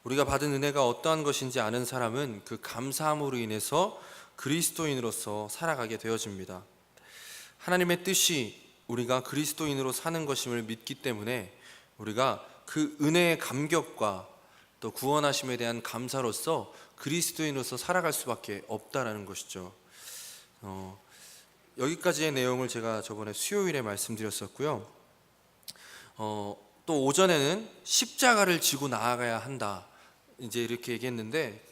우리가 받은 은혜가 어떠한 것인지 아는 사람은 그 감사함으로 인해서 그리스도인으로서 살아가게 되어집니다. 하나님의 뜻이 우리가 그리스도인으로 사는 것임을 믿기 때문에 우리가 그 은혜의 감격과 또 구원하심에 대한 감사로서 그리스도인으로서 살아갈 수밖에 없다라는 것이죠. 여기까지의 내용을 제가 저번에 수요일에 말씀드렸었고요. 또 오전에는 십자가를 지고 나아가야 한다, 이제 이렇게 얘기했는데,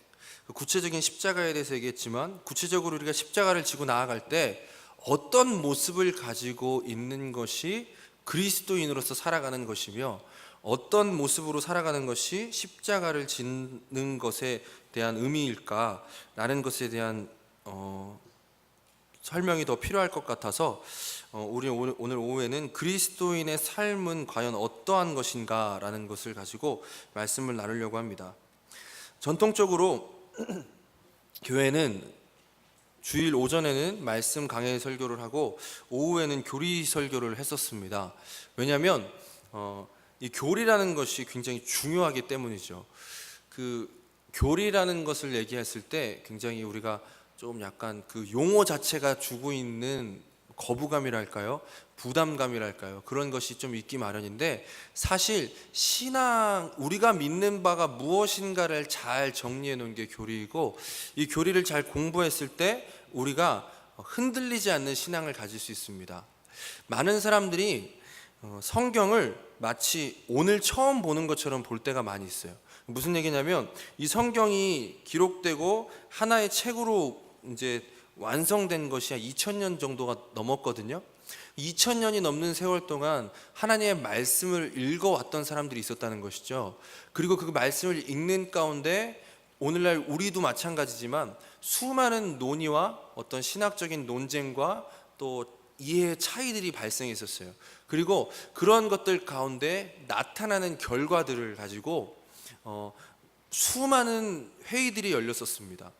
구체적인 십자가에 대해서 얘기했지만 구체적으로 우리가 십자가를 지고 나아갈 때 어떤 모습을 가지고 있는 것이 그리스도인으로서 살아가는 것이며, 어떤 모습으로 살아가는 것이 십자가를 짓는 것에 대한 의미일까라는 것에 대한 설명이 더 필요할 것 같아서 우리 오늘 오후에는 그리스도인의 삶은 과연 어떠한 것인가 라는 것을 가지고 말씀을 나누려고 합니다. 전통적으로 교회는 주일 오전에는 말씀 강해 설교를 하고 오후에는 교리 설교를 했었습니다. 왜냐하면 이 교리라는 것이 굉장히 중요하기 때문이죠. 그 교리라는 것을 얘기했을 때 굉장히 우리가 좀 약간 그 용어 자체가 주고 있는 거부감이랄까요? 부담감이랄까요? 그런 것이 좀 있기 마련인데, 사실 신앙, 우리가 믿는 바가 무엇인가를 잘 정리해 놓은 게 교리이고, 이 교리를 잘 공부했을 때 우리가 흔들리지 않는 신앙을 가질 수 있습니다. 많은 사람들이 성경을 마치 오늘 처음 보는 것처럼 볼 때가 많이 있어요. 무슨 얘기냐면, 이 성경이 기록되고 하나의 책으로 이제 완성된 것이 한 2000년 정도가 넘었거든요. 2000년이 넘는 세월 동안 하나님의 말씀을 읽어왔던 사람들이 있었다는 것이죠. 그리고 그 말씀을 읽는 가운데 오늘날 우리도 마찬가지지만 수많은 논의와 어떤 신학적인 논쟁과 또 이해의 차이들이 발생했었어요. 그리고 그런 것들 가운데 나타나는 결과들을 가지고 수많은 회의들이 열렸었습니다.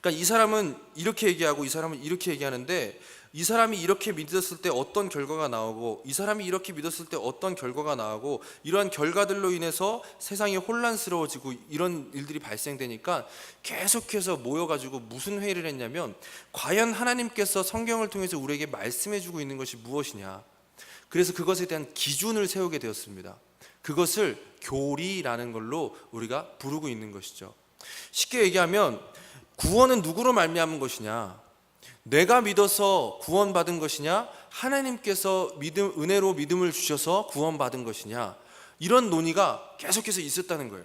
그러니까 이 사람은 이렇게 얘기하고 이 사람은 이렇게 얘기하는데, 이 사람이 이렇게 믿었을 때 어떤 결과가 나오고 이 사람이 이렇게 믿었을 때 어떤 결과가 나오고, 이러한 결과들로 인해서 세상이 혼란스러워지고 이런 일들이 발생되니까 계속해서 모여가지고 무슨 회의를 했냐면, 과연 하나님께서 성경을 통해서 우리에게 말씀해주고 있는 것이 무엇이냐, 그래서 그것에 대한 기준을 세우게 되었습니다. 그것을 교리라는 걸로 우리가 부르고 있는 것이죠. 쉽게 얘기하면 구원은 누구로 말미암은 것이냐, 내가 믿어서 구원받은 것이냐, 하나님께서 은혜로 믿음을 주셔서 구원받은 것이냐, 이런 논의가 계속해서 있었다는 거예요.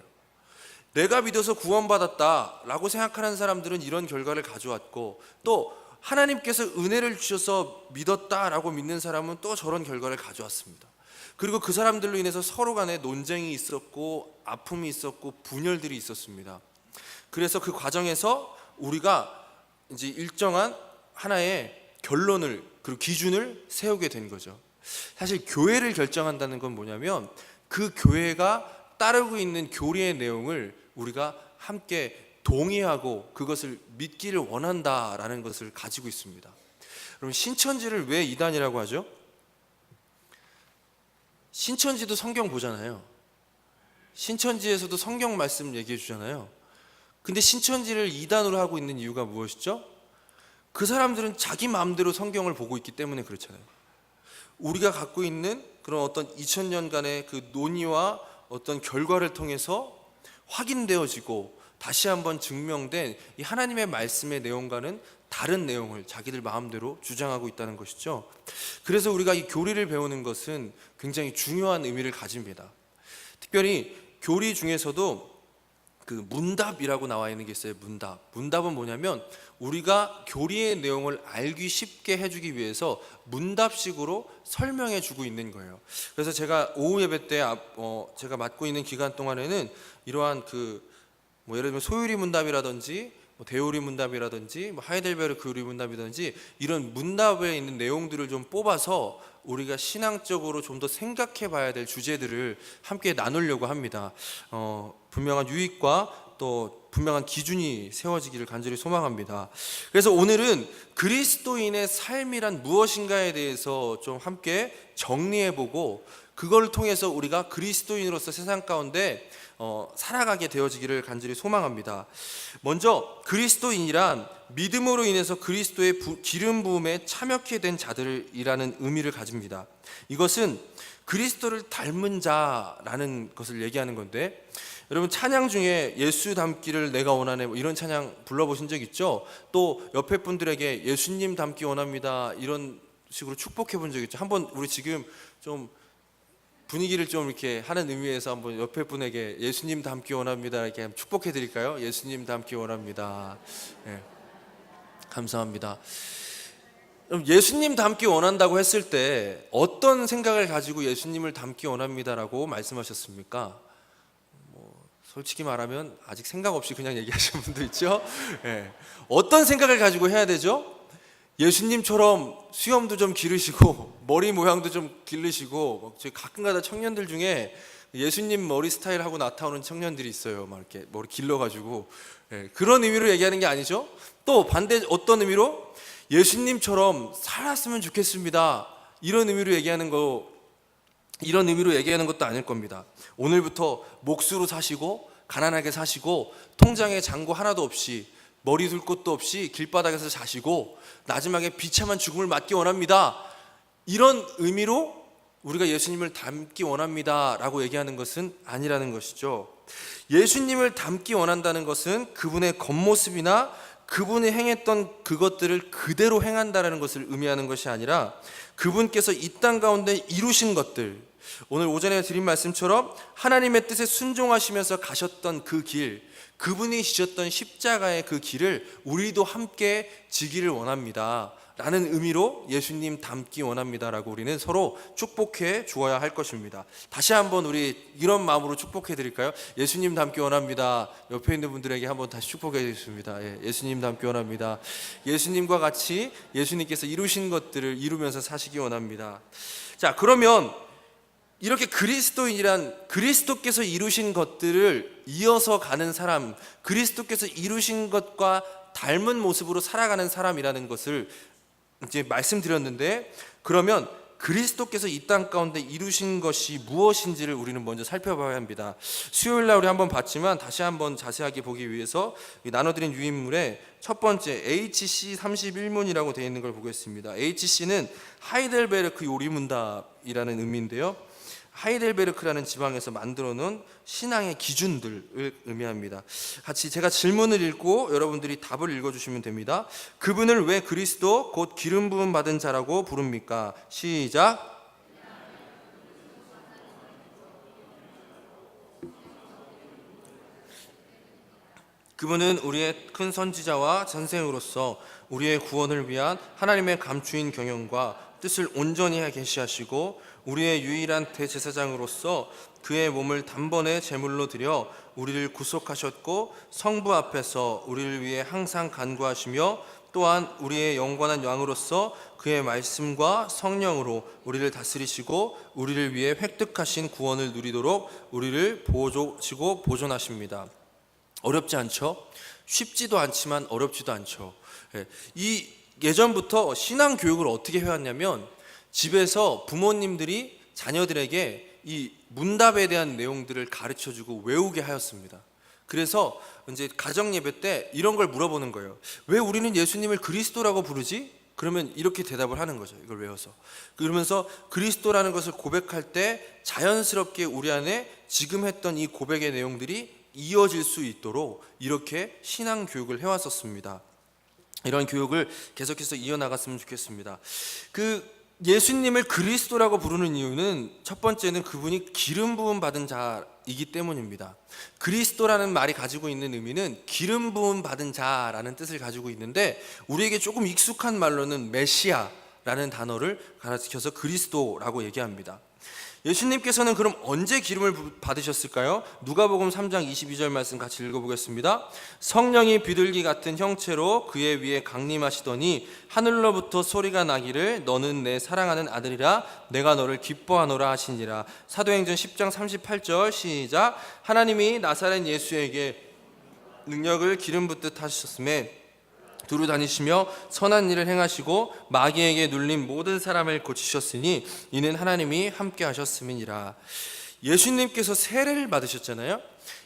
내가 믿어서 구원받았다라고 생각하는 사람들은 이런 결과를 가져왔고, 또 하나님께서 은혜를 주셔서 믿었다라고 믿는 사람은 또 저런 결과를 가져왔습니다. 그리고 그 사람들로 인해서 서로 간에 논쟁이 있었고 아픔이 있었고 분열들이 있었습니다. 그래서 그 과정에서 우리가 이제 일정한 하나의 결론을, 그리고 기준을 세우게 된 거죠. 사실 교회를 결정한다는 건 뭐냐면, 그 교회가 따르고 있는 교리의 내용을 우리가 함께 동의하고 그것을 믿기를 원한다라는 것을 가지고 있습니다. 그럼 신천지를 왜 이단이라고 하죠? 신천지도 성경 보잖아요. 신천지에서도 성경 말씀 얘기해 주잖아요. 근데 신천지를 이단으로 하고 있는 이유가 무엇이죠? 그 사람들은 자기 마음대로 성경을 보고 있기 때문에 그렇잖아요. 우리가 갖고 있는 그런 어떤 2000년간의 그 논의와 어떤 결과를 통해서 확인되어지고 다시 한번 증명된 이 하나님의 말씀의 내용과는 다른 내용을 자기들 마음대로 주장하고 있다는 것이죠. 그래서 우리가 이 교리를 배우는 것은 굉장히 중요한 의미를 가집니다. 특별히 교리 중에서도 그 문답이라고 나와 있는 게 있어요. 문답은 뭐냐면, 우리가 교리의 내용을 알기 쉽게 해주기 위해서 문답식으로 설명해 주고 있는 거예요. 그래서 제가 오후 예배 때 제가 맡고 있는 기간 동안에는 이러한 예를 들면 소유리 문답이라든지 대우리 문답이라든지 하이델베르 교리 문답이라든지 이런 문답에 있는 내용들을 좀 뽑아서 우리가 신앙적으로 좀 더 생각해 봐야 될 주제들을 함께 나누려고 합니다. 분명한 유익과 또 분명한 기준이 세워지기를 간절히 소망합니다. 그래서 오늘은 그리스도인의 삶이란 무엇인가에 대해서 좀 함께 정리해 보고, 그걸 통해서 우리가 그리스도인으로서 세상 가운데 살아가게 되어지기를 간절히 소망합니다. 먼저 그리스도인이란 믿음으로 인해서 그리스도의 기름 부음에 참여케 된 자들이라는 의미를 가집니다. 이것은 그리스도를 닮은 자라는 것을 얘기하는 건데, 여러분 찬양 중에 예수 닮기를 내가 원하네 이런 찬양 불러보신 적 있죠? 또 옆에 분들에게 예수님 닮기 원합니다 이런 식으로 축복해 본 적 있죠? 한번 우리 지금 좀 분위기를 좀 이렇게 하는 의미에서 한번 옆에 분에게 예수님 닮기 원합니다 이렇게 축복해 드릴까요? 예수님 닮기 원합니다. 네. 감사합니다. 예수님 닮기 원한다고 했을 때 어떤 생각을 가지고 예수님을 닮기 원합니다라고 말씀하셨습니까? 솔직히 말하면 아직 생각 없이 그냥 얘기하시는 분도 있죠. 네. 어떤 생각을 가지고 해야 되죠? 예수님처럼 수염도 좀 기르시고 머리 모양도 좀 기르시고, 저희 가끔가다 청년들 중에 예수님 머리 스타일 하고 나타오는 청년들이 있어요. 막 이렇게 머리 길러가지고. 네. 그런 의미로 얘기하는 게 아니죠. 또 반대 어떤 의미로 예수님처럼 살았으면 좋겠습니다 이런 의미로 얘기하는 것도 아닐 겁니다. 오늘부터 목수로 사시고 가난하게 사시고 통장에 잔고 하나도 없이 머리 둘 곳도 없이 길바닥에서 자시고 마지막에 비참한 죽음을 맞기 원합니다 이런 의미로 우리가 예수님을 닮기 원합니다 라고 얘기하는 것은 아니라는 것이죠. 예수님을 닮기 원한다는 것은 그분의 겉모습이나 그분이 행했던 그것들을 그대로 행한다는 것을 의미하는 것이 아니라 그분께서 이 땅 가운데 이루신 것들, 오늘 오전에 드린 말씀처럼 하나님의 뜻에 순종하시면서 가셨던 그 길, 그분이 지셨던 십자가의 그 길을 우리도 함께 지기를 원합니다 라는 의미로 예수님 닮기 원합니다 라고 우리는 서로 축복해 주어야 할 것입니다. 다시 한번 우리 이런 마음으로 축복해 드릴까요? 예수님 닮기 원합니다. 옆에 있는 분들에게 한번 다시 축복해 주십니다. 예수님 닮기 원합니다. 예수님과 같이 예수님께서 이루신 것들을 이루면서 사시기 원합니다. 자, 그러면 이렇게 그리스도인이란 그리스도께서 이루신 것들을 이어서 가는 사람, 그리스도께서 이루신 것과 닮은 모습으로 살아가는 사람이라는 것을 이제 말씀드렸는데, 그러면 그리스도께서 이 땅 가운데 이루신 것이 무엇인지를 우리는 먼저 살펴봐야 합니다. 수요일 날 우리 한번 봤지만 다시 한번 자세하게 보기 위해서 나눠드린 유인물에 첫 번째 HC 31문이라고 되어 있는 걸 보겠습니다. HC는 하이델베르크 요리문답이라는 의미인데요, 하이델베르크라는 지방에서 만들어 놓은 신앙의 기준들을 의미합니다. 같이 제가 질문을 읽고 여러분들이 답을 읽어주시면 됩니다. 그분을 왜 그리스도 곧 기름 부음 받은 자라고 부릅니까? 시작. 그분은 우리의 큰 선지자와 전생으로서 우리의 구원을 위한 하나님의 감추인 경영과 뜻을 온전히 계시하시고 우리의 유일한 대제사장으로서 그의 몸을 단번에 제물로 드려 우리를 구속하셨고 성부 앞에서 우리를 위해 항상 간구하시며 또한 우리의 영원한 왕으로서 그의 말씀과 성령으로 우리를 다스리시고 우리를 위해 획득하신 구원을 누리도록 우리를 보호하시고 보존하십니다. 어렵지 않죠? 쉽지도 않지만 어렵지도 않죠. 이 예전부터 신앙 교육을 어떻게 해왔냐면 집에서 부모님들이 자녀들에게 이 문답에 대한 내용들을 가르쳐주고 외우게 하였습니다. 그래서 이제 가정 예배 때 이런 걸 물어보는 거예요. 왜 우리는 예수님을 그리스도라고 부르지? 그러면 이렇게 대답을 하는 거죠. 이걸 외워서. 그러면서 그리스도라는 것을 고백할 때 자연스럽게 우리 안에 지금 했던 이 고백의 내용들이 이어질 수 있도록 이렇게 신앙 교육을 해왔었습니다. 이런 교육을 계속해서 이어나갔으면 좋겠습니다. 예수님을 그리스도라고 부르는 이유는 첫 번째는 그분이 기름 부음 받은 자이기 때문입니다. 그리스도라는 말이 가지고 있는 의미는 기름 부음 받은 자라는 뜻을 가지고 있는데, 우리에게 조금 익숙한 말로는 메시아라는 단어를 가르쳐서 그리스도라고 얘기합니다. 예수님께서는 그럼 언제 기름을 받으셨을까요? 누가복음 3장 22절 말씀 같이 읽어보겠습니다. 성령이 비둘기 같은 형체로 그의 위에 강림하시더니 하늘로부터 소리가 나기를 너는 내 사랑하는 아들이라 내가 너를 기뻐하노라 하시니라. 사도행전 10장 38절 시작. 하나님이 나사렛 예수에게 능력을 기름 붓듯 하셨음에 두루 다니시며 선한 일을 행하시고 마귀에게 눌린 모든 사람을 고치셨으니 이는 하나님이 함께 하셨음이니라. 예수님께서 세례를 받으셨잖아요.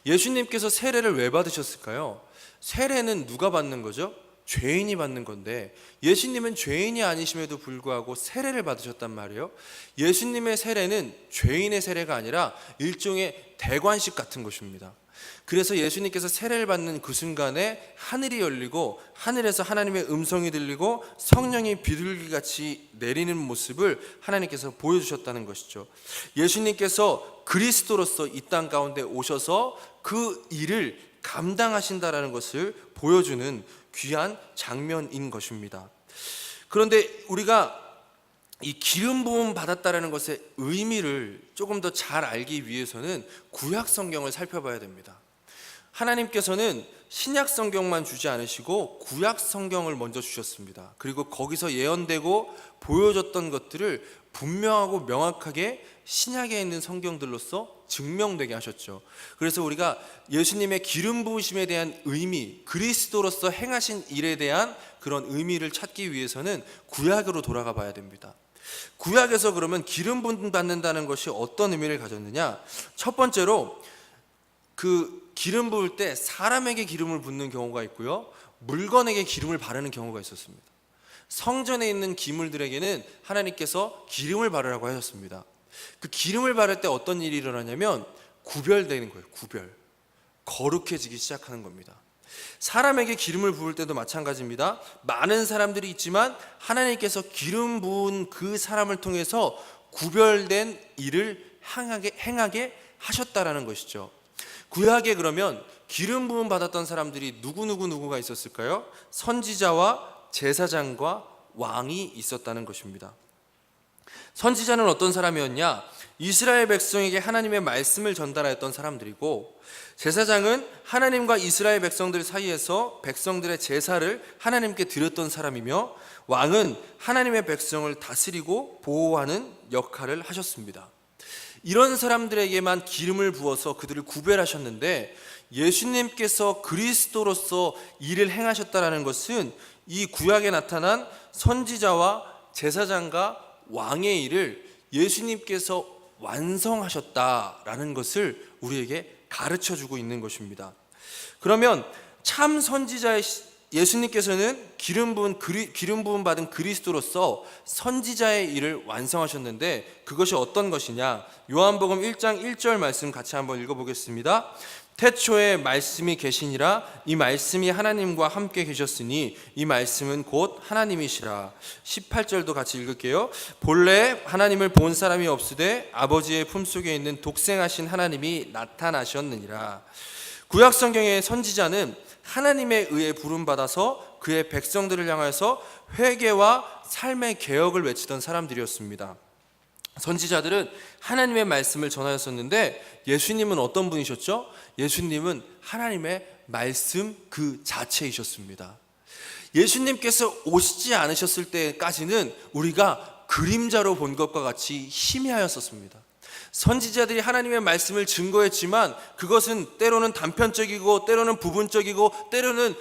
예수님께서 세례를 왜 받으셨을까요? 세례는 누가 받는 거죠? 죄인이 받는 건데 예수님은 죄인이 아니심에도 불구하고 세례를 받으셨단 말이에요. 예수님의 세례는 죄인의 세례가 아니라 일종의 대관식 같은 것입니다. 그래서 예수님께서 세례를 받는 그 순간에 하늘이 열리고 하늘에서 하나님의 음성이 들리고 성령이 비둘기같이 내리는 모습을 하나님께서 보여주셨다는 것이죠. 예수님께서 그리스도로서 이 땅 가운데 오셔서 그 일을 감당하신다라는 것을 보여주는 귀한 장면인 것입니다. 그런데 우리가 이 기름 부음 받았다라는 것의 의미를 조금 더 잘 알기 위해서는 구약 성경을 살펴봐야 됩니다. 하나님께서는 신약 성경만 주지 않으시고 구약 성경을 먼저 주셨습니다. 그리고 거기서 예언되고 보여줬던 것들을 분명하고 명확하게 신약에 있는 성경들로서 증명되게 하셨죠. 그래서 우리가 예수님의 기름 부으심에 대한 의미, 그리스도로서 행하신 일에 대한 그런 의미를 찾기 위해서는 구약으로 돌아가 봐야 됩니다. 구약에서 그러면 기름 부음 받는다는 것이 어떤 의미를 가졌느냐? 첫 번째로 그 기름 부을 때 사람에게 기름을 붓는 경우가 있고요, 물건에게 기름을 바르는 경우가 있었습니다. 성전에 있는 기물들에게는 하나님께서 기름을 바르라고 하셨습니다. 그 기름을 바를 때 어떤 일이 일어나냐면 구별되는 거예요. 거룩해지기 시작하는 겁니다. 사람에게 기름을 부을 때도 마찬가지입니다. 많은 사람들이 있지만 하나님께서 기름 부은 그 사람을 통해서 구별된 일을 행하게 하셨다라는 것이죠. 구약에 그러면 기름 부음 받았던 사람들이 누구가 있었을까요? 선지자와 제사장과 왕이 있었다는 것입니다. 선지자는 어떤 사람이었냐? 이스라엘 백성에게 하나님의 말씀을 전달하였던 사람들이고, 제사장은 하나님과 이스라엘 백성들 사이에서 백성들의 제사를 하나님께 드렸던 사람이며, 왕은 하나님의 백성을 다스리고 보호하는 역할을 하셨습니다. 이런 사람들에게만 기름을 부어서 그들을 구별하셨는데, 예수님께서 그리스도로서 일을 행하셨다라는 것은 이 구약에 나타난 선지자와 제사장과 왕의 일을 예수님께서 완성하셨다라는 것을 우리에게 가르쳐주고 있는 것입니다. 그러면 참 선지자의 예수님께서는 기름 부음 받은 그리스도로서 선지자의 일을 완성하셨는데 그것이 어떤 것이냐? 요한복음 1장 1절 말씀 같이 한번 읽어보겠습니다. 태초에 말씀이 계시니라. 이 말씀이 하나님과 함께 계셨으니 이 말씀은 곧 하나님이시라. 18절도 같이 읽을게요. 본래 하나님을 본 사람이 없으되 아버지의 품속에 있는 독생하신 하나님이 나타나셨느니라. 구약 성경의 선지자는 하나님에 의해 부름받아서 그의 백성들을 향해서 회개와 삶의 개혁을 외치던 사람들이었습니다. 선지자들은 하나님의 말씀을 전하였었는데 예수님은 어떤 분이셨죠? 예수님은 하나님의 말씀 그 자체이셨습니다. 예수님께서 오시지 않으셨을 때까지는 우리가 그림자로 본 것과 같이 희미하였었습니다. 선지자들이 하나님의 말씀을 증거했지만 그것은 때로는 단편적이고 때로는 부분적이고 때로는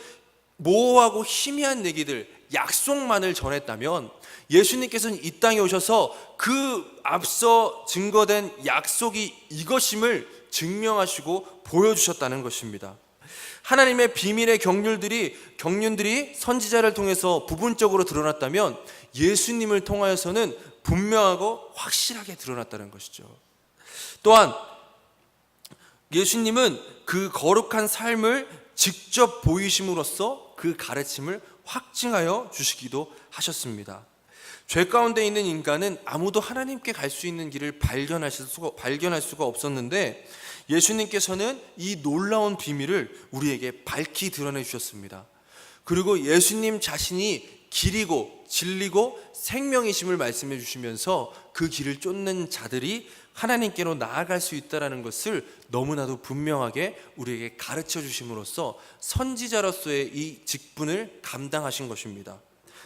모호하고 희미한 얘기들, 약속만을 전했다면 예수님께서는 이 땅에 오셔서 그 앞서 증거된 약속이 이것임을 증명하시고 보여주셨다는 것입니다. 하나님의 비밀의 경륜들이 선지자를 통해서 부분적으로 드러났다면 예수님을 통하여서는 분명하고 확실하게 드러났다는 것이죠. 또한 예수님은 그 거룩한 삶을 직접 보이심으로써 그 가르침을 확증하여 주시기도 하셨습니다. 죄 가운데 있는 인간은 아무도 하나님께 갈 수 있는 길을 발견할 수가 없었는데 예수님께서는 이 놀라운 비밀을 우리에게 밝히 드러내 주셨습니다. 그리고 예수님 자신이 길이고 진리고 생명이심을 말씀해 주시면서 그 길을 쫓는 자들이 하나님께로 나아갈 수 있다는 것을 너무나도 분명하게 우리에게 가르쳐 주심으로써 선지자로서의 이 직분을 감당하신 것입니다.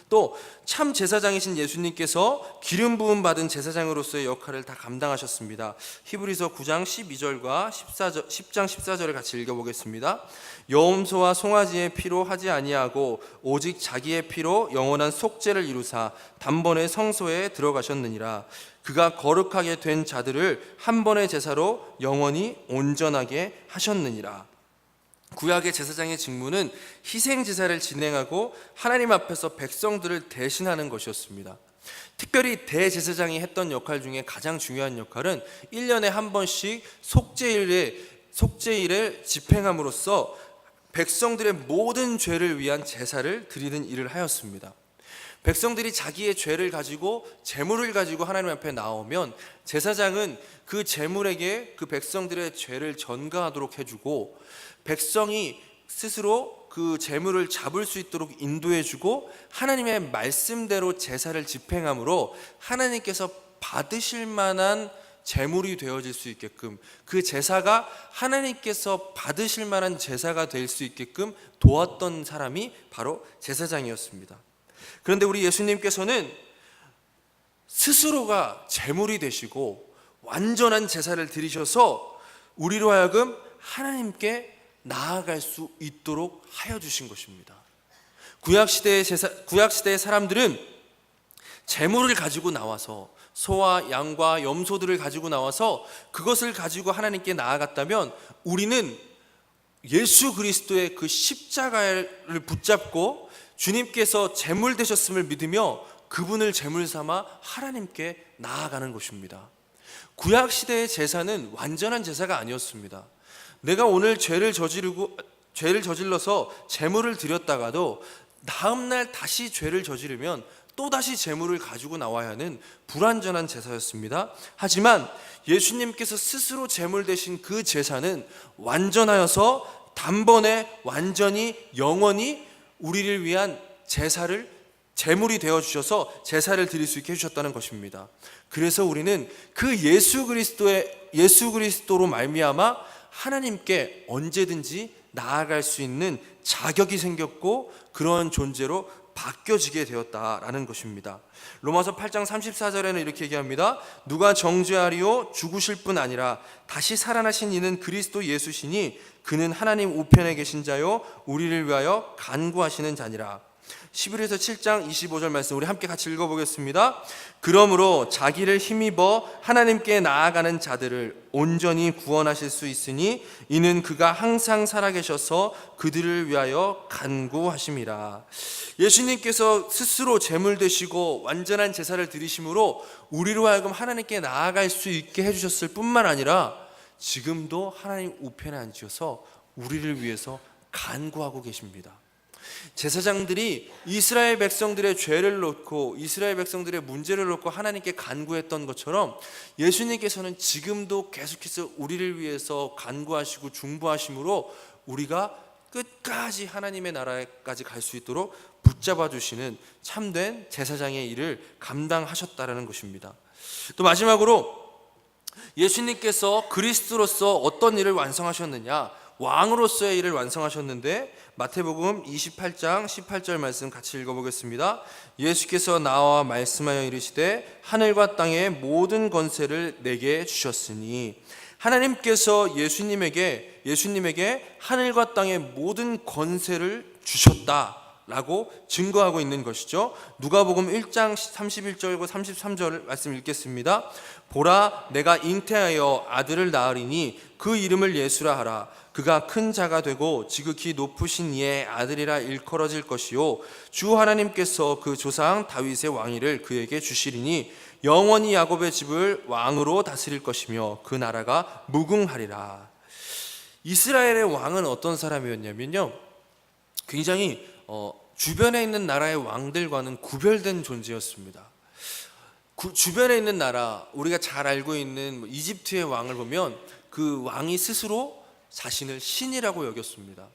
또 참 제사장이신 예수님께서 기름 부음 받은 제사장으로서의 역할을 다 감당하셨습니다. 히브리서 9장 12절과 10장 14절을 같이 읽어보겠습니다. 여홈소와 송아지의 피로 하지 아니하고 오직 자기의 피로 영원한 속죄를 이루사 단번에 성소에 들어가셨느니라. 그가 거룩하게 된 자들을 한 번의 제사로 영원히 온전하게 하셨느니라. 구약의 제사장의 직무는 희생 제사를 진행하고 하나님 앞에서 백성들을 대신하는 것이었습니다. 특별히 대제사장이 했던 역할 중에 가장 중요한 역할은 1년에 한 번씩 속죄일을 집행함으로써 백성들의 모든 죄를 위한 제사를 드리는 일을 하였습니다. 백성들이 자기의 죄를 가지고 제물을 가지고 하나님 앞에 나오면 제사장은 그 제물에게 그 백성들의 죄를 전가하도록 해주고 백성이 스스로 그 제물을 잡을 수 있도록 인도해주고 하나님의 말씀대로 제사를 집행함으로 하나님께서 받으실 만한 제물이 되어질 수 있게끔, 그 제사가 하나님께서 받으실 만한 제사가 될 수 있게끔 도왔던 사람이 바로 제사장이었습니다. 그런데 우리 예수님께서는 스스로가 제물이 되시고 완전한 제사를 드리셔서 우리로 하여금 하나님께 나아갈 수 있도록 하여 주신 것입니다. 구약시대의 사람들은 제물을 가지고 나와서 소와 양과 염소들을 가지고 나와서 그것을 가지고 하나님께 나아갔다면, 우리는 예수 그리스도의 그 십자가를 붙잡고 주님께서 제물 되셨음을 믿으며 그분을 제물 삼아 하나님께 나아가는 것입니다. 구약시대의 제사는 완전한 제사가 아니었습니다. 내가 오늘 죄를 저질러서 제물을 드렸다가도 다음날 다시 죄를 저지르면 또다시 제물을 가지고 나와야 하는 불완전한 제사였습니다. 하지만 예수님께서 스스로 제물 되신 그 제사는 완전하여서 단번에 완전히 영원히 우리를 위한 제물이 되어 주셔서 제사를 드릴 수 있게 해주셨다는 것입니다. 그래서 우리는 그 예수 그리스도로 말미암아 하나님께 언제든지 나아갈 수 있는 자격이 생겼고 그런 존재로 바뀌어지게 되었다라는 것입니다. 로마서 8장 34절에는 이렇게 얘기합니다. 누가 정죄하리요? 죽으실 뿐 아니라 다시 살아나신 이는 그리스도 예수시니 그는 하나님 우편에 계신 자요 우리를 위하여 간구하시는 자니라. 11에서 7장 25절 말씀 우리 함께 같이 읽어보겠습니다. 그러므로 자기를 힘입어 하나님께 나아가는 자들을 온전히 구원하실 수 있으니 이는 그가 항상 살아계셔서 그들을 위하여 간구하심이라. 예수님께서 스스로 제물 되시고 완전한 제사를 드리심으로 우리로 하여금 하나님께 나아갈 수 있게 해주셨을 뿐만 아니라 지금도 하나님 우편에 앉으셔서 우리를 위해서 간구하고 계십니다. 제사장들이 이스라엘 백성들의 죄를 놓고 이스라엘 백성들의 문제를 놓고 하나님께 간구했던 것처럼 예수님께서는 지금도 계속해서 우리를 위해서 간구하시고 중보하심으로 우리가 끝까지 하나님의 나라에까지 갈 수 있도록 붙잡아 주시는 참된 제사장의 일을 감당하셨다라는 것입니다. 또 마지막으로 예수님께서 그리스도로서 어떤 일을 완성하셨느냐, 왕으로서의 일을 완성하셨는데 마태복음 28장 18절 말씀 같이 읽어보겠습니다. 예수께서 나와 말씀하여 이르시되 하늘과 땅의 모든 권세를 내게 주셨으니, 하나님께서 예수님에게 하늘과 땅의 모든 권세를 주셨다라고 증거하고 있는 것이죠. 누가복음 1장 31절과 33절 말씀 읽겠습니다. 보라, 내가 잉태하여 아들을 낳으리니 그 이름을 예수라 하라. 그가 큰 자가 되고 지극히 높으신 이의 아들이라 일컬어질 것이요 주 하나님께서 그 조상 다윗의 왕위를 그에게 주시리니 영원히 야곱의 집을 왕으로 다스릴 것이며 그 나라가 무궁하리라. 이스라엘의 왕은 어떤 사람이었냐면요, 굉장히 주변에 있는 나라의 왕들과는 구별된 존재였습니다. 주변에 있는 나라, 우리가 잘 알고 있는 이집트의 왕을 보면 그 왕이 스스로 자신을 신이라고 여겼습니다.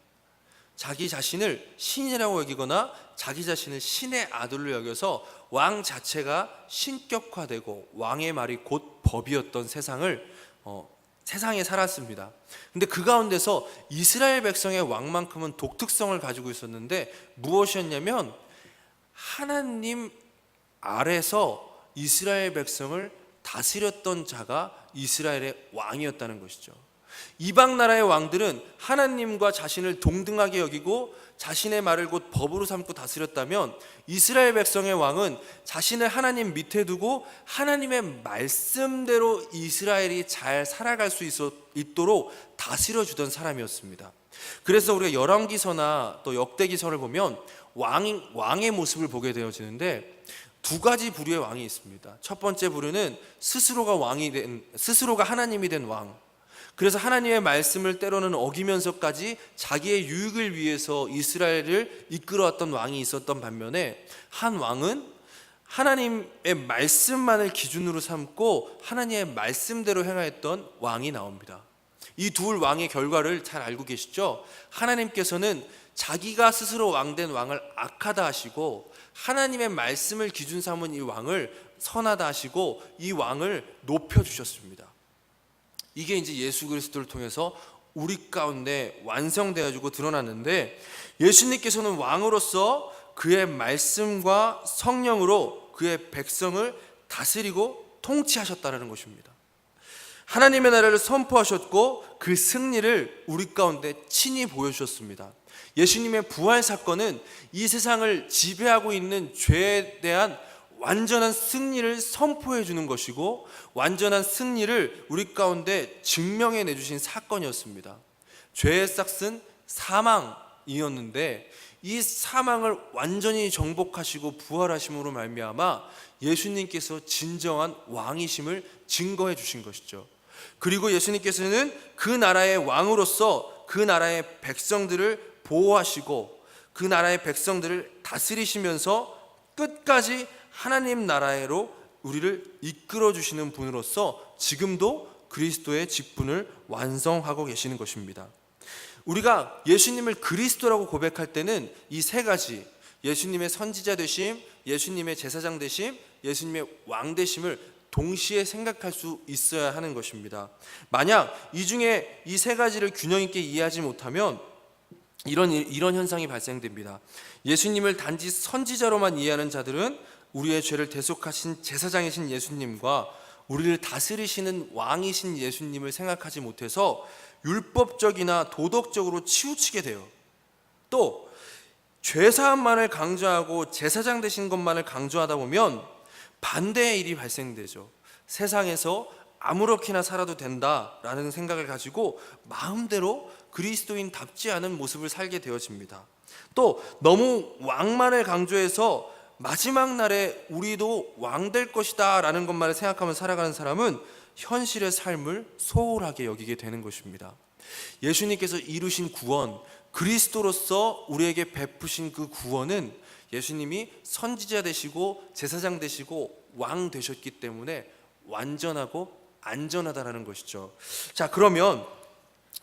자기 자신을 신이라고 여기거나 자기 자신을 신의 아들로 여겨서 왕 자체가 신격화되고 왕의 말이 곧 법이었던 세상에 살았습니다. 근데 그 가운데서 이스라엘 백성의 왕만큼은 독특성을 가지고 있었는데 무엇이었냐면 하나님 아래서 이스라엘 백성을 다스렸던 자가 이스라엘의 왕이었다는 것이죠. 이방 나라의 왕들은 하나님과 자신을 동등하게 여기고 자신의 말을 곧 법으로 삼고 다스렸다면, 이스라엘 백성의 왕은 자신을 하나님 밑에 두고 하나님의 말씀대로 이스라엘이 잘 살아갈 수 있도록 다스려 주던 사람이었습니다. 그래서 우리가 열왕기서나 또 역대기서를 보면 왕의 모습을 보게 되어지는데, 두 가지 부류의 왕이 있습니다. 첫 번째 부류는 스스로가 하나님이 된 왕. 그래서 하나님의 말씀을 때로는 어기면서까지 자기의 유익을 위해서 이스라엘을 이끌어왔던 왕이 있었던 반면에, 한 왕은 하나님의 말씀만을 기준으로 삼고 하나님의 말씀대로 행하였던 왕이 나옵니다. 이 둘 왕의 결과를 잘 알고 계시죠? 하나님께서는 자기가 스스로 왕된 왕을 악하다 하시고, 하나님의 말씀을 기준 삼은 이 왕을 선하다 하시고, 이 왕을 높여주셨습니다. 이게 이제 예수 그리스도를 통해서 우리 가운데 완성되어지고 드러났는데, 예수님께서는 왕으로서 그의 말씀과 성령으로 그의 백성을 다스리고 통치하셨다는 것입니다. 하나님의 나라를 선포하셨고 그 승리를 우리 가운데 친히 보여주셨습니다. 예수님의 부활 사건은 이 세상을 지배하고 있는 죄에 대한 완전한 승리를 선포해 주는 것이고, 완전한 승리를 우리 가운데 증명해 내주신 사건이었습니다. 죄의 싹은 사망이었는데, 이 사망을 완전히 정복하시고 부활하심으로 말미암아 예수님께서 진정한 왕이심을 증거해 주신 것이죠. 그리고 예수님께서는 그 나라의 왕으로서 그 나라의 백성들을 보호하시고 그 나라의 백성들을 다스리시면서 끝까지 하나님 나라로 우리를 이끌어 주시는 분으로서 지금도 그리스도의 직분을 완성하고 계시는 것입니다. 우리가 예수님을 그리스도라고 고백할 때는 이 세 가지, 예수님의 선지자 되심, 예수님의 제사장 되심, 예수님의 왕 되심을 동시에 생각할 수 있어야 하는 것입니다. 만약 이 중에 이 세 가지를 균형 있게 이해하지 못하면 이런 현상이 발생됩니다. 예수님을 단지 선지자로만 이해하는 자들은 우리의 죄를 대속하신 제사장이신 예수님과 우리를 다스리시는 왕이신 예수님을 생각하지 못해서 율법적이나 도덕적으로 치우치게 돼요. 또 죄사함만을 강조하고 제사장 되신 것만을 강조하다 보면 반대의 일이 발생되죠. 세상에서 아무렇게나 살아도 된다라는 생각을 가지고 마음대로 그리스도인답지 않은 모습을 살게 되어집니다. 또 너무 왕만을 강조해서 마지막 날에 우리도 왕 될 것이다 라는 것만을 생각하며 살아가는 사람은 현실의 삶을 소홀하게 여기게 되는 것입니다. 예수님께서 이루신 구원, 그리스도로서 우리에게 베푸신 그 구원은 예수님이 선지자 되시고 제사장 되시고 왕 되셨기 때문에 완전하고 안전하다라는 것이죠. 자, 그러면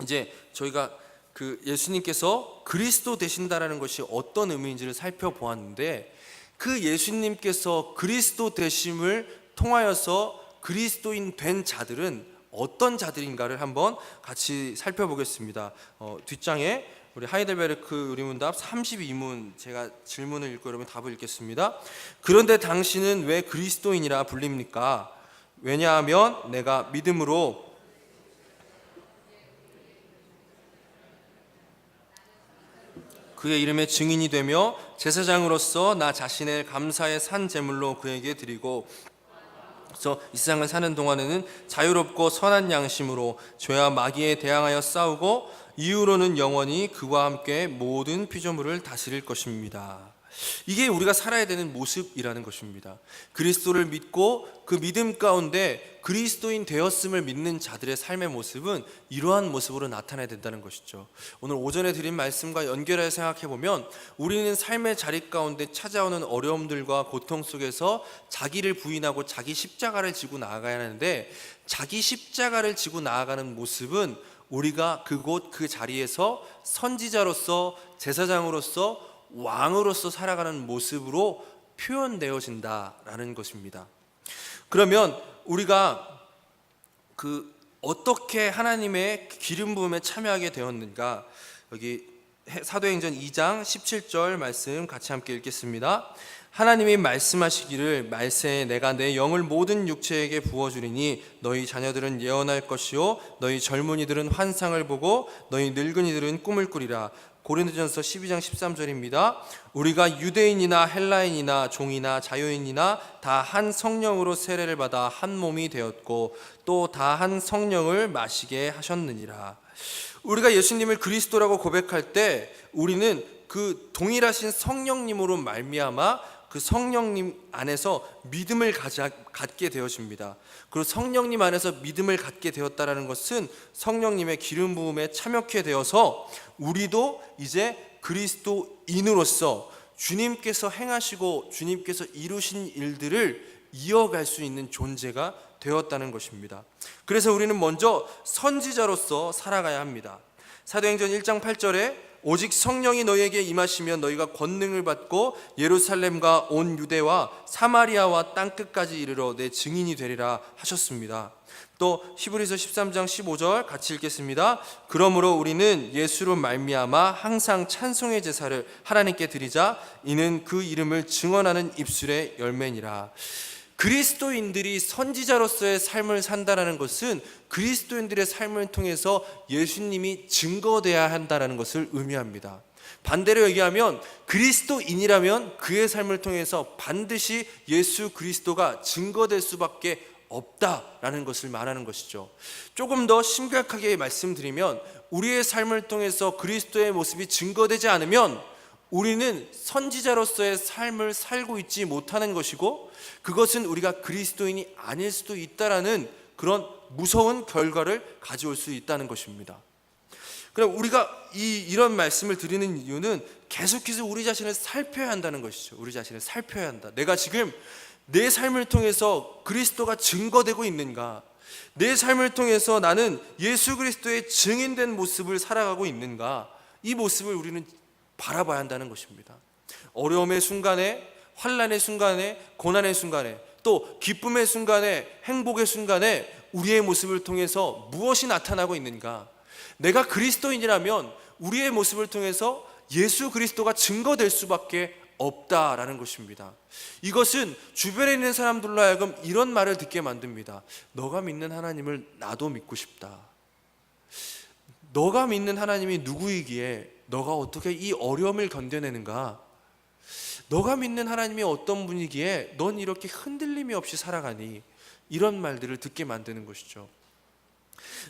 이제 저희가 그 예수님께서 그리스도 되신다라는 것이 어떤 의미인지를 살펴보았는데, 그 예수님께서 그리스도 되심을 통하여서 그리스도인 된 자들은 어떤 자들인가를 한번 같이 살펴보겠습니다. 뒷장에 우리 하이델베르크 의리문답 32문, 제가 질문을 읽고 여러분 답을 읽겠습니다. 그런데 당신은 왜 그리스도인이라 불립니까? 왜냐하면 내가 믿음으로 그의 이름의 증인이 되며 제사장으로서 나 자신을 감사의 산 제물로 그에게 드리고, 그래서 이 세상을 사는 동안에는 자유롭고 선한 양심으로 죄와 마귀에 대항하여 싸우고 이후로는 영원히 그와 함께 모든 피조물을 다스릴 것입니다. 이게 우리가 살아야 되는 모습이라는 것입니다. 그리스도를 믿고 그 믿음 가운데 그리스도인 되었음을 믿는 자들의 삶의 모습은 이러한 모습으로 나타나야 된다는 것이죠. 오늘 오전에 드린 말씀과 연결해서 생각해 보면, 우리는 삶의 자리 가운데 찾아오는 어려움들과 고통 속에서 자기를 부인하고 자기 십자가를 지고 나아가야 하는데, 자기 십자가를 지고 나아가는 모습은 우리가 그곳 그 자리에서 선지자로서 제사장으로서 왕으로서 살아가는 모습으로 표현되어진다라는 것입니다. 그러면 우리가 어떻게 하나님의 기름 부음에 참여하게 되었는가, 여기 사도행전 2장 17절 말씀 같이 함께 읽겠습니다. 하나님이 말씀하시기를 말세에 내가 내 영을 모든 육체에게 부어주리니 너희 자녀들은 예언할 것이요 너희 젊은이들은 환상을 보고 너희 늙은이들은 꿈을 꾸리라. 고린도전서 12장 13절입니다. 우리가 유대인이나 헬라인이나 종이나 자유인이나 다 한 성령으로 세례를 받아 한 몸이 되었고 또 다 한 성령을 마시게 하셨느니라. 우리가 예수님을 그리스도라고 고백할 때 우리는 그 동일하신 성령님으로 말미암아 그 성령님 안에서 믿음을 갖게 되어집니다. 그리고 성령님 안에서 믿음을 갖게 되었다라는 것은 성령님의 기름 부음에 참여케 되어서 우리도 이제 그리스도인으로서 주님께서 행하시고 주님께서 이루신 일들을 이어갈 수 있는 존재가 되었다는 것입니다. 그래서 우리는 먼저 선지자로서 살아가야 합니다. 사도행전 1장 8절에 오직 성령이 너희에게 임하시면 너희가 권능을 받고 예루살렘과 온 유대와 사마리아와 땅끝까지 이르러 내 증인이 되리라 하셨습니다. 또 히브리서 13장 15절 같이 읽겠습니다. 그러므로 우리는 예수로 말미암아 항상 찬송의 제사를 하나님께 드리자. 이는 그 이름을 증언하는 입술의 열매니라. 그리스도인들이 선지자로서의 삶을 산다는 것은 그리스도인들의 삶을 통해서 예수님이 증거되어야 한다는 것을 의미합니다. 반대로 얘기하면 그리스도인이라면 그의 삶을 통해서 반드시 예수 그리스도가 증거될 수밖에 없다라는 것을 말하는 것이죠. 조금 더 심각하게 말씀드리면 우리의 삶을 통해서 그리스도의 모습이 증거되지 않으면 우리는 선지자로서의 삶을 살고 있지 못하는 것이고 그것은 우리가 그리스도인이 아닐 수도 있다라는 그런 무서운 결과를 가져올 수 있다는 것입니다. 그럼 우리가 이런 말씀을 드리는 이유는 계속해서 우리 자신을 살펴야 한다는 것이죠. 우리 자신을 살펴야 한다. 내가 지금 내 삶을 통해서 그리스도가 증거되고 있는가? 내 삶을 통해서 나는 예수 그리스도의 증인된 모습을 살아가고 있는가? 이 모습을 우리는 바라봐야 한다는 것입니다. 어려움의 순간에, 환난의 순간에, 고난의 순간에, 또 기쁨의 순간에, 행복의 순간에 우리의 모습을 통해서 무엇이 나타나고 있는가? 내가 그리스도인이라면 우리의 모습을 통해서 예수 그리스도가 증거될 수밖에 없다라는 것입니다. 이것은 주변에 있는 사람들로 하여금 이런 말을 듣게 만듭니다. 너가 믿는 하나님을 나도 믿고 싶다. 너가 믿는 하나님이 누구이기에 너가 어떻게 이 어려움을 견뎌내는가? 너가 믿는 하나님이 어떤 분이기에 넌 이렇게 흔들림이 없이 살아가니? 이런 말들을 듣게 만드는 것이죠.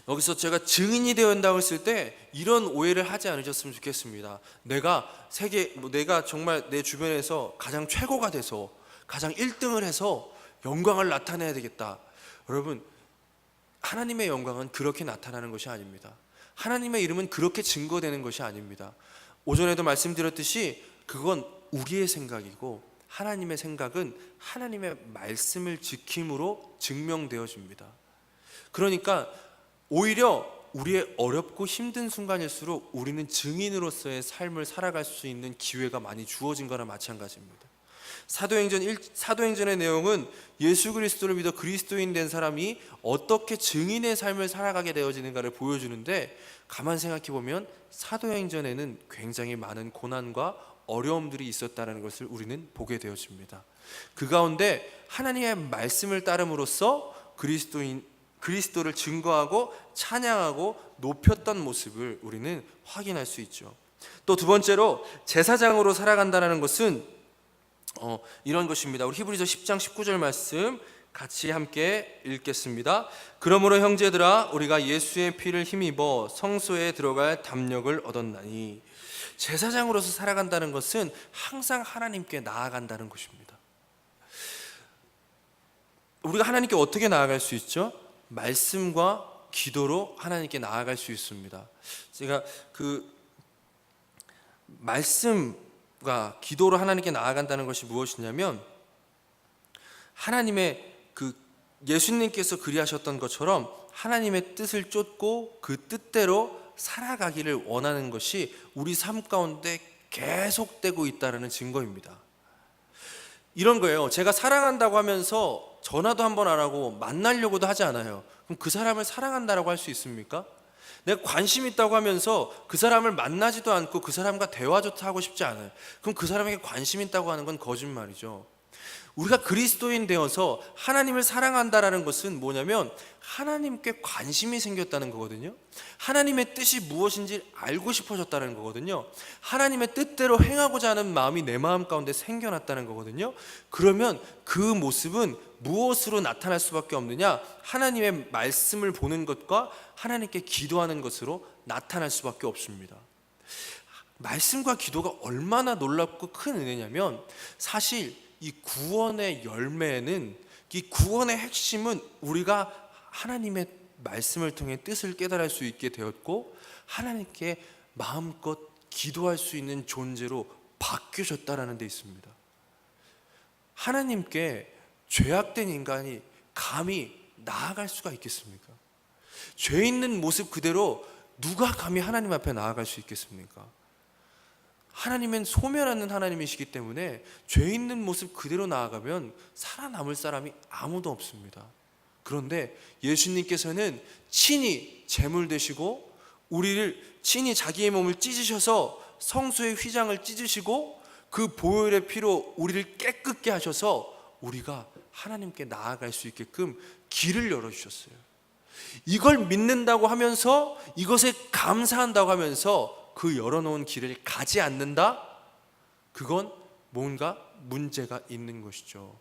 여기서 제가 증인이 되어야 한다고 했을 때 이런 오해를 하지 않으셨으면 좋겠습니다. 내가 정말 내 주변에서 가장 최고가 돼서 가장 1등을 해서 영광을 나타내야 되겠다. 여러분, 하나님의 영광은 그렇게 나타나는 것이 아닙니다. 하나님의 이름은 그렇게 증거되는 것이 아닙니다. 오전에도 말씀드렸듯이 그건 우리의 생각이고 하나님의 생각은 하나님의 말씀을 지킴으로 증명되어집니다. 그러니까 오히려 우리의 어렵고 힘든 순간일수록 우리는 증인으로서의 삶을 살아갈 수 있는 기회가 많이 주어진 거나 마찬가지입니다. 사도행전의 내용은 예수 그리스도를 믿어 그리스도인 된 사람이 어떻게 증인의 삶을 살아가게 되어지는가를 보여주는데, 가만 생각해 보면 사도행전에는 굉장히 많은 고난과 어려움들이 있었다는 것을 우리는 보게 되어집니다. 그 가운데 하나님의 말씀을 따름으로써 그리스도를 증거하고 찬양하고 높였던 모습을 우리는 확인할 수 있죠. 또 두 번째로 제사장으로 살아간다는 것은 이런 것입니다. 우리 히브리서 10장 19절 말씀 같이 함께 읽겠습니다. 그러므로 형제들아 우리가 예수의 피를 힘입어 성소에 들어갈 담력을 얻었나니. 제사장으로서 살아간다는 것은 항상 하나님께 나아간다는 것입니다. 우리가 하나님께 어떻게 나아갈 수 있죠? 말씀과 기도로 하나님께 나아갈 수 있습니다. 제가 말씀과 기도로 하나님께 나아간다는 것이 무엇이냐면, 하나님의 예수님께서 그리하셨던 것처럼 하나님의 뜻을 쫓고 그 뜻대로 살아가기를 원하는 것이 우리 삶 가운데 계속되고 있다는 증거입니다. 이런 거예요. 제가 사랑한다고 하면서 전화도 한 번 안 하고 만나려고도 하지 않아요. 그럼 그 사람을 사랑한다라고 할 수 있습니까? 내가 관심 있다고 하면서 그 사람을 만나지도 않고 그 사람과 대화조차 하고 싶지 않아요. 그럼 그 사람에게 관심 있다고 하는 건 거짓말이죠. 우리가 그리스도인 되어서 하나님을 사랑한다라는 것은 뭐냐면 하나님께 관심이 생겼다는 거거든요. 하나님의 뜻이 무엇인지 알고 싶어졌다는 거거든요. 하나님의 뜻대로 행하고자 하는 마음이 내 마음 가운데 생겨났다는 거거든요. 그러면 그 모습은 무엇으로 나타날 수밖에 없느냐? 하나님의 말씀을 보는 것과 하나님께 기도하는 것으로 나타날 수밖에 없습니다. 말씀과 기도가 얼마나 놀랍고 큰 은혜냐면, 사실 이 구원의 열매는, 이 구원의 핵심은 우리가 하나님의 말씀을 통해 뜻을 깨달을 수 있게 되었고 하나님께 마음껏 기도할 수 있는 존재로 바뀌어졌다라는 데 있습니다. 하나님께 죄악된 인간이 감히 나아갈 수가 있겠습니까? 죄 있는 모습 그대로 누가 감히 하나님 앞에 나아갈 수 있겠습니까? 하나님은 소멸하는 하나님이시기 때문에 죄 있는 모습 그대로 나아가면 살아남을 사람이 아무도 없습니다. 그런데 예수님께서는 친히 제물 되시고 우리를 친히 자기의 몸을 찢으셔서 성소의 휘장을 찢으시고 그 보혈의 피로 우리를 깨끗게 하셔서 우리가 하나님께 나아갈 수 있게끔 길을 열어주셨어요. 이걸 믿는다고 하면서, 이것에 감사한다고 하면서 그 열어놓은 길을 가지 않는다? 그건 뭔가 문제가 있는 것이죠.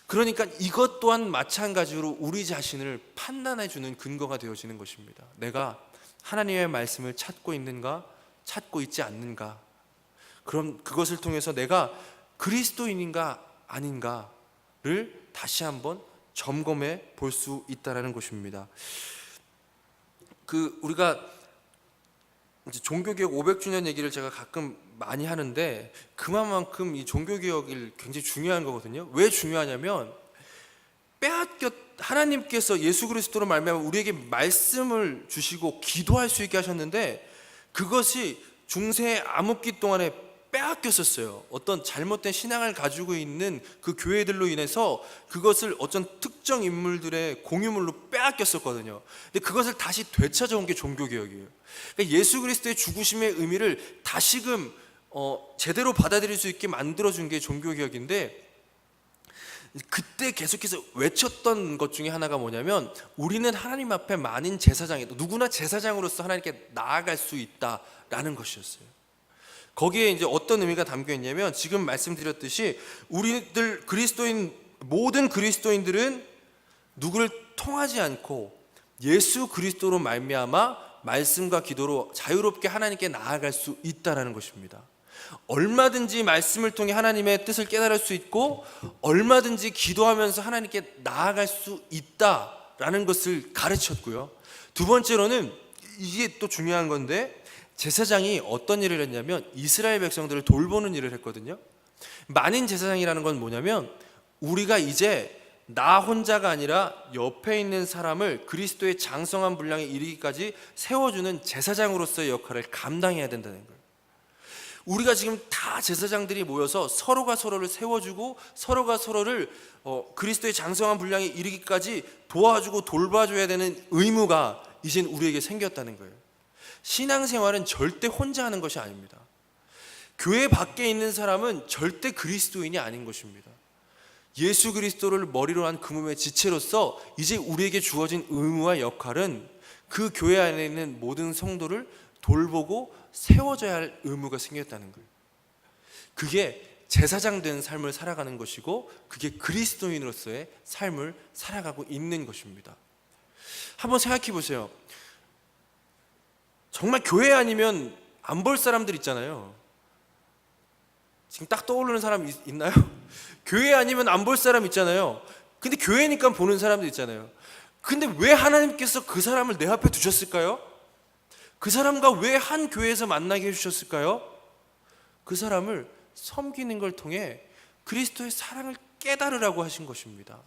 그러니까 이것 또한 마찬가지로 우리 자신을 판단해주는 근거가 되어지는 것입니다. 내가 하나님의 말씀을 찾고 있는가, 찾고 있지 않는가. 그럼 그것을 통해서 내가 그리스도인인가 아닌가를 다시 한번 점검해 볼 수 있다는 것입니다. 우리가 이제 종교개혁 500주년 얘기를 제가 가끔 많이 하는데, 그만큼 이 종교개혁이 굉장히 중요한 거거든요. 왜 중요하냐면, 하나님께서 예수 그리스도로 말미암아 우리에게 말씀을 주시고 기도할 수 있게 하셨는데, 그것이 중세의 암흑기 동안에 빼앗겼었어요. 어떤 잘못된 신앙을 가지고 있는 그 교회들로 인해서 그것을 어떤 특정 인물들의 공유물로 빼앗겼었거든요. 근데 그것을 다시 되찾아온 게 종교개혁이에요. 그러니까 예수 그리스도의 죽으심의 의미를 다시금 제대로 받아들일 수 있게 만들어준 게 종교개혁인데, 그때 계속해서 외쳤던 것 중에 하나가 뭐냐면, 우리는 하나님 앞에 많은 제사장이, 누구나 제사장으로서 하나님께 나아갈 수 있다라는 것이었어요. 거기에 이제 어떤 의미가 담겨 있냐면, 지금 말씀드렸듯이 우리들 모든 그리스도인들은 누구를 통하지 않고 예수 그리스도로 말미암아 말씀과 기도로 자유롭게 하나님께 나아갈 수 있다라는 것입니다. 얼마든지 말씀을 통해 하나님의 뜻을 깨달을 수 있고 얼마든지 기도하면서 하나님께 나아갈 수 있다라는 것을 가르쳤고요. 두 번째로는, 이게 또 중요한 건데, 제사장이 어떤 일을 했냐면 이스라엘 백성들을 돌보는 일을 했거든요. 만인 제사장이라는 건 뭐냐면, 우리가 이제 나 혼자가 아니라 옆에 있는 사람을 그리스도의 장성한 분량에 이르기까지 세워주는 제사장으로서의 역할을 감당해야 된다는 거예요. 우리가 지금 다 제사장들이 모여서 서로가 서로를 세워주고 서로가 서로를 그리스도의 장성한 분량에 이르기까지 도와주고 돌봐줘야 되는 의무가 이젠 우리에게 생겼다는 거예요. 신앙생활은 절대 혼자 하는 것이 아닙니다. 교회 밖에 있는 사람은 절대 그리스도인이 아닌 것입니다. 예수 그리스도를 머리로 한 그 몸의 지체로서 이제 우리에게 주어진 의무와 역할은 그 교회 안에 있는 모든 성도를 돌보고 세워줘야 할 의무가 생겼다는 거예요. 그게 제사장 된 삶을 살아가는 것이고, 그게 그리스도인으로서의 삶을 살아가고 있는 것입니다. 한번 생각해 보세요. 정말 교회 아니면 안 볼 사람들 있잖아요. 지금 딱 떠오르는 사람 있나요? 교회 아니면 안 볼 사람 있잖아요. 근데 교회니까 보는 사람들 있잖아요. 근데 왜 하나님께서 그 사람을 내 앞에 두셨을까요? 그 사람과 왜 한 교회에서 만나게 해주셨을까요? 그 사람을 섬기는 걸 통해 그리스도의 사랑을 깨달으라고 하신 것입니다.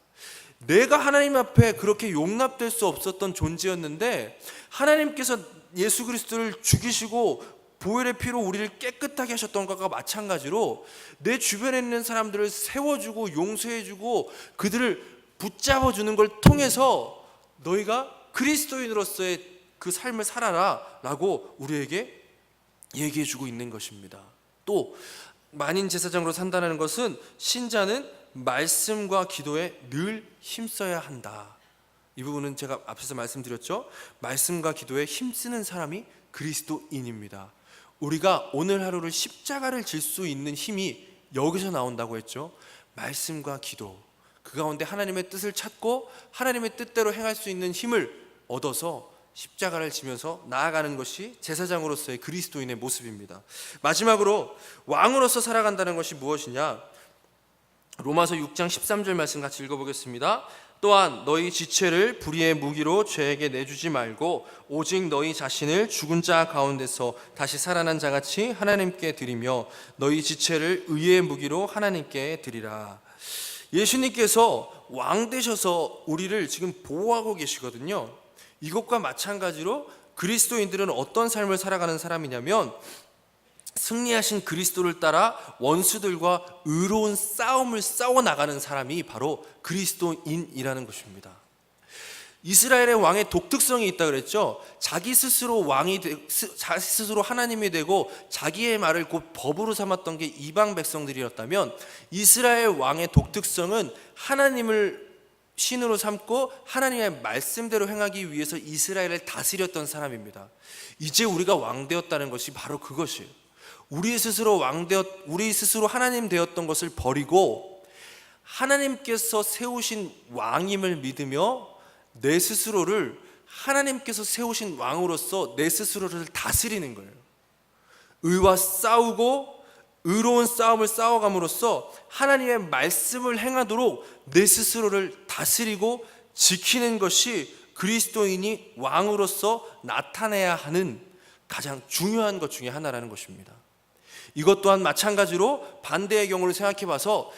내가 하나님 앞에 그렇게 용납될 수 없었던 존재였는데, 하나님께서 예수 그리스도를 죽이시고 보혈의 피로 우리를 깨끗하게 하셨던 것과 마찬가지로 내 주변에 있는 사람들을 세워주고 용서해주고 그들을 붙잡아주는 걸 통해서 너희가 그리스도인으로서의 그 삶을 살아라 라고 우리에게 얘기해 주고 있는 것입니다. 또 만인 제사장으로 산다는 것은 신자는 말씀과 기도에 늘 힘써야 한다. 이 부분은 제가 앞에서 말씀드렸죠. 말씀과 기도에 힘쓰는 사람이 그리스도인입니다. 우리가 오늘 하루를 십자가를 질 수 있는 힘이 여기서 나온다고 했죠. 말씀과 기도, 그 가운데 하나님의 뜻을 찾고 하나님의 뜻대로 행할 수 있는 힘을 얻어서 십자가를 지면서 나아가는 것이 제사장으로서의 그리스도인의 모습입니다. 마지막으로 왕으로서 살아간다는 것이 무엇이냐? 로마서 6장 13절 말씀 같이 읽어보겠습니다. 또한 너희 지체를 불의의 무기로 죄에게 내주지 말고 오직 너희 자신을 죽은 자 가운데서 다시 살아난 자같이 하나님께 드리며 너희 지체를 의의 무기로 하나님께 드리라. 예수님께서 왕 되셔서 우리를 지금 보호하고 계시거든요. 이것과 마찬가지로 그리스도인들은 어떤 삶을 살아가는 사람이냐면 승리하신 그리스도를 따라 원수들과 의로운 싸움을 싸워 나가는 사람이 바로 그리스도인이라는 것입니다. 이스라엘의 왕의 독특성이 있다 그랬죠. 자기 스스로 자기 스스로 하나님이 되고 자기의 말을 곧 법으로 삼았던 게 이방 백성들이었다면 이스라엘 왕의 독특성은 하나님을 신으로 삼고 하나님의 말씀대로 행하기 위해서 이스라엘을 다스렸던 사람입니다. 이제 우리가 왕 되었다는 것이 바로 그것이에요. 우리 스스로 하나님 되었던 것을 버리고 하나님께서 세우신 왕임을 믿으며 내 스스로를 하나님께서 세우신 왕으로서 내 스스로를 다스리는 거예요. 의와 싸우고 의로운 싸움을 싸워감으로써 하나님의 말씀을 행하도록 내 스스로를 다스리고 지키는 것이 그리스도인이 왕으로서 나타내야 하는 가장 중요한 것 중에 하나라는 것입니다. 이것 또한 마찬가지로 반대의 경우를 생각해 봐서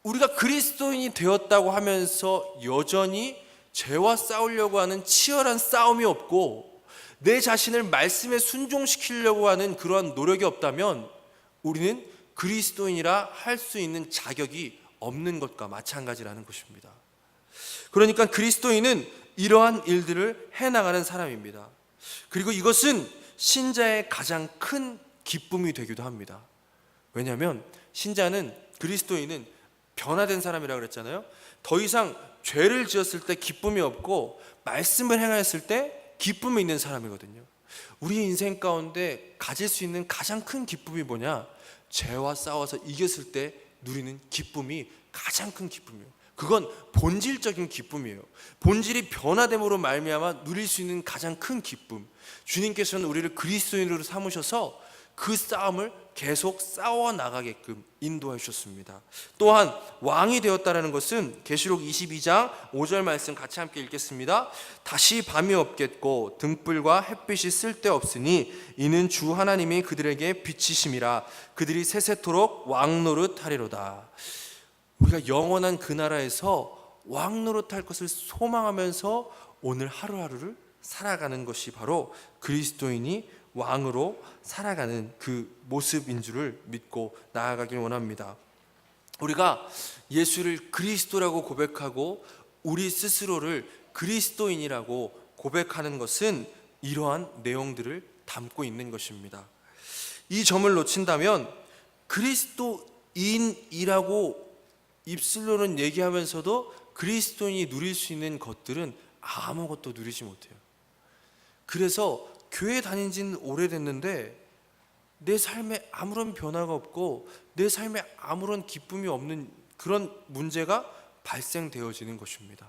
우리가 그리스도인이 되었다고 하면서 여전히 죄와 싸우려고 하는 치열한 싸움이 없고 내 자신을 말씀에 순종시키려고 하는 그러한 노력이 없다면 우리는 그리스도인이라 할 수 있는 자격이 없는 것과 마찬가지라는 것입니다. 그러니까 그리스도인은 이러한 일들을 해나가는 사람입니다. 그리고 이것은 신자의 가장 큰 기쁨이 되기도 합니다. 왜냐하면 신자는 그리스도인은 변화된 사람이라고 그랬잖아요. 더 이상 죄를 지었을 때 기쁨이 없고 말씀을 행하였을 때 기쁨이 있는 사람이거든요. 우리의 인생 가운데 가질 수 있는 가장 큰 기쁨이 뭐냐? 죄와 싸워서 이겼을 때 누리는 기쁨이 가장 큰 기쁨이에요. 그건 본질적인 기쁨이에요. 본질이 변화됨으로 말미암아 누릴 수 있는 가장 큰 기쁨. 주님께서는 우리를 그리스도인으로 삼으셔서 그 싸움을 계속 싸워 나가게끔 인도해 주셨습니다. 또한 왕이 되었다는 것은 계시록 22장 5절 말씀 같이 함께 읽겠습니다. 다시 밤이 없겠고 등불과 햇빛이 쓸데없으니 이는 주 하나님이 그들에게 빛이심이라 그들이 세세토록 왕노릇 하리로다. 우리가 영원한 그 나라에서 왕노릇 할 것을 소망하면서 오늘 하루하루를 살아가는 것이 바로 그리스도인이 왕으로 살아가는 그 모습인 줄을 믿고 나아가길 원합니다. 우리가 예수를 그리스도라고 고백하고 우리 스스로를 그리스도인이라고 고백하는 것은 이러한 내용들을 담고 있는 것입니다. 이 점을 놓친다면 그리스도인이라고 입술로는 얘기하면서도 그리스도인이 누릴 수 있는 것들은 아무것도 누리지 못해요. 그래서 교회 다닌 지는 오래됐는데 내 삶에 아무런 변화가 없고 내 삶에 아무런 기쁨이 없는 그런 문제가 발생되어지는 것입니다.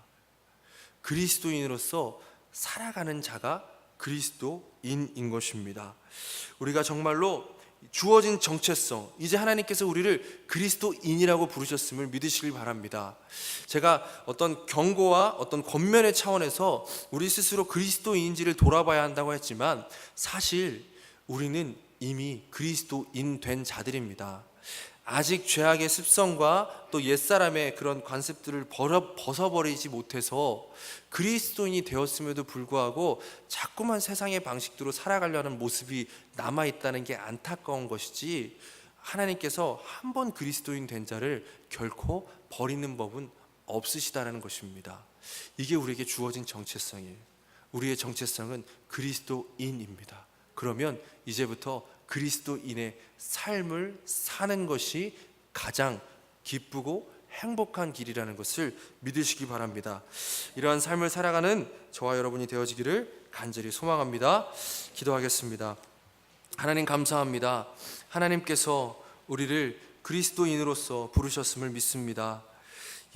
그리스도인으로서 살아가는 자가 그리스도인인 것입니다. 우리가 정말로 주어진 정체성, 이제 하나님께서 우리를 그리스도인이라고 부르셨음을 믿으시길 바랍니다. 제가 어떤 경고와 어떤 권면의 차원에서 우리 스스로 그리스도인인지를 돌아봐야 한다고 했지만 사실 우리는 이미 그리스도인 된 자들입니다. 아직 죄악의 습성과 또 옛사람의 그런 관습들을 벗어버리지 못해서 그리스도인이 되었음에도 불구하고 자꾸만 세상의 방식대로 살아가려는 모습이 남아있다는 게 안타까운 것이지 하나님께서 한 번 그리스도인 된 자를 결코 버리는 법은 없으시다는 것입니다. 이게 우리에게 주어진 정체성이에요. 우리의 정체성은 그리스도인입니다. 그러면 이제부터 그리스도인의 삶을 사는 것이 가장 기쁘고 행복한 길이라는 것을 믿으시기 바랍니다. 이러한 삶을 살아가는 저와 여러분이 되어지기를 간절히 소망합니다. 기도하겠습니다. 하나님 감사합니다. 하나님께서 우리를 그리스도인으로서 부르셨음을 믿습니다.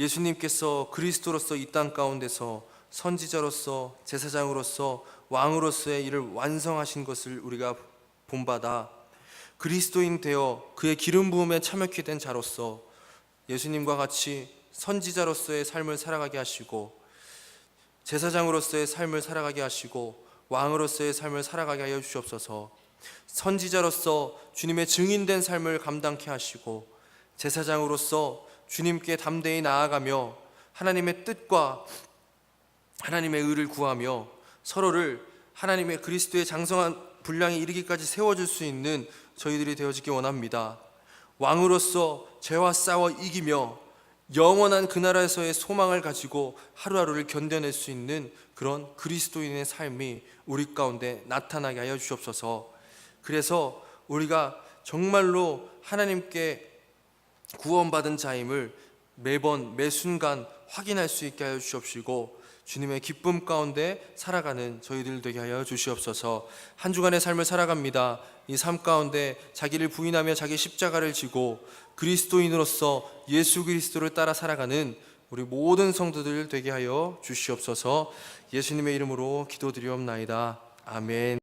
예수님께서 그리스도로서 이 땅 가운데서 선지자로서 제사장으로서 왕으로서의 일을 완성하신 것을 우리가 본받아 그리스도인 되어 그의 기름 부음에 참여케 된 자로서 예수님과 같이 선지자로서의 삶을 살아가게 하시고 제사장으로서의 삶을 살아가게 하시고 왕으로서의 삶을 살아가게 하여 주시옵소서. 선지자로서 주님의 증인된 삶을 감당케 하시고 제사장으로서 주님께 담대히 나아가며 하나님의 뜻과 하나님의 의를 구하며 서로를 하나님의 그리스도의 장성한 분량에 이르기까지 세워줄 수 있는 저희들이 되어지기 원합니다. 왕으로서 죄와 싸워 이기며 영원한 그 나라에서의 소망을 가지고 하루하루를 견뎌낼 수 있는 그런 그리스도인의 삶이 우리 가운데 나타나게 하여 주옵소서. 그래서 우리가 정말로 하나님께 구원받은 자임을 매번 매순간 확인할 수 있게 하여 주옵시고 주님의 기쁨 가운데 살아가는 저희들 되게 하여 주시옵소서. 한 주간의 삶을 살아갑니다. 이 삶 가운데 자기를 부인하며 자기 십자가를 지고 그리스도인으로서 예수 그리스도를 따라 살아가는 우리 모든 성도들 되게 하여 주시옵소서. 예수님의 이름으로 기도드리옵나이다. 아멘.